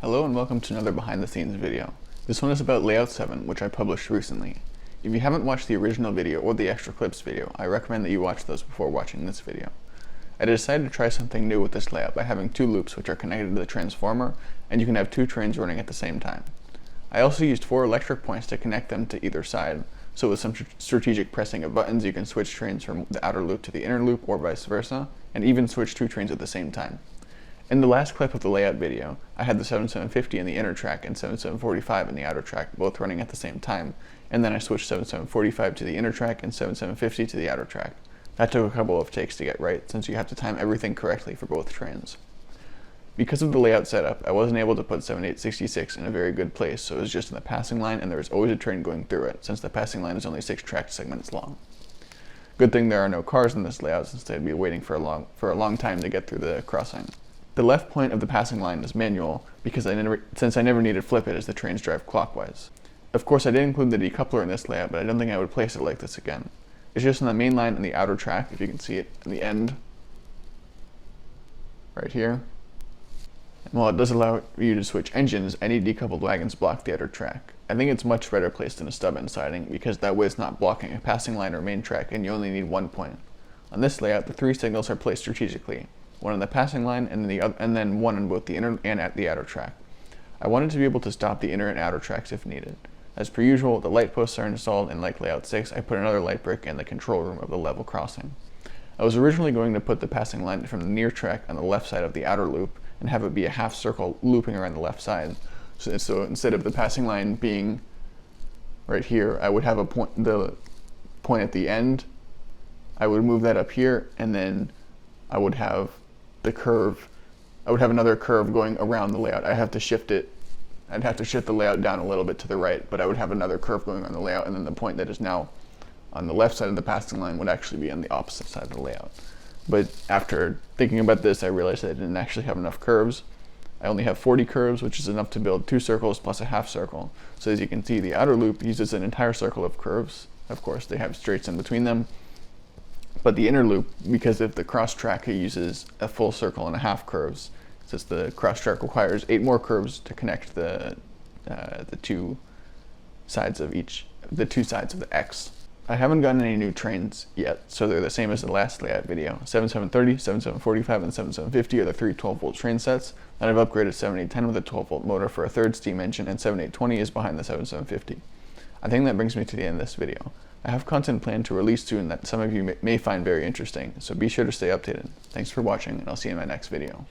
Hello and welcome to another behind the scenes video. This one is about Layout 7, which I published recently. If you haven't watched the original video or the extra clips video, I recommend that you watch those before watching this video. I decided to try something new with this layout by having two loops which are connected to the transformer, and you can have two trains running at the same time. I also used 4 electric points to connect them to either side, so with some strategic pressing of buttons you can switch trains from the outer loop to the inner loop or vice versa, and even switch two trains at the same time. In the last clip of the layout video, I had the 7750 in the inner track and 7745 in the outer track, both running at the same time, and then I switched 7745 to the inner track and 7750 to the outer track. That took a couple of takes to get right, since you have to time everything correctly for both trains. Because of the layout setup, I wasn't able to put 7866 in a very good place, so it was just in the passing line and there was always a train going through it, since the passing line is only 6 track segments long. Good thing there are no cars in this layout, since they'd be waiting for a long time to get through the crossing. The left point of the passing line is manual, because since I never need to flip it as the trains drive clockwise. Of course I did include the decoupler in this layout, but I don't think I would place it like this again. It's just on the main line in the outer track, if you can see it in the end, right here. And while it does allow you to switch engines, any decoupled wagons block the outer track. I think it's much better placed in a stub-end siding, because that way it's not blocking a passing line or main track and you only need one point. On this layout, the 3 signals are placed strategically. One on the passing line and then one on both the inner and at the outer track. I wanted to be able to stop the inner and outer tracks if needed. As per usual, the light posts are installed, and like Layout 6, I put another light brick in the control room of the level crossing. I was originally going to put the passing line from the near track on the left side of the outer loop and have it be a half circle looping around the left side. So instead of the passing line being right here, I would have the point at the end. I would move that up here, and then I would have another curve going around the layout. I'd have to shift the layout down a little bit to the right, but I would have another curve going on the layout, and then the point that is now on the left side of the passing line would actually be on the opposite side of the layout. But after thinking about this, I realized that I didn't actually have enough curves. I only have 40 curves, which is enough to build 2 circles plus a half circle. So as you can see, the outer loop uses an entire circle of curves. Of course, they have straights in between them. But the inner loop, because of the cross track, it uses a full circle and a half curves, since the cross track requires 8 more curves to connect the two sides of the X. I haven't gotten any new trains yet, so they're the same as the last layout video. 7730, 7745, and 7750 are the 3 12-volt train sets. Then I've upgraded 7810 with a 12-volt motor for a third steam engine, and 7820 is behind the 7750. I think that brings me to the end of this video. I have content planned to release soon that some of you may find very interesting, so be sure to stay updated. Thanks for watching, and I'll see you in my next video.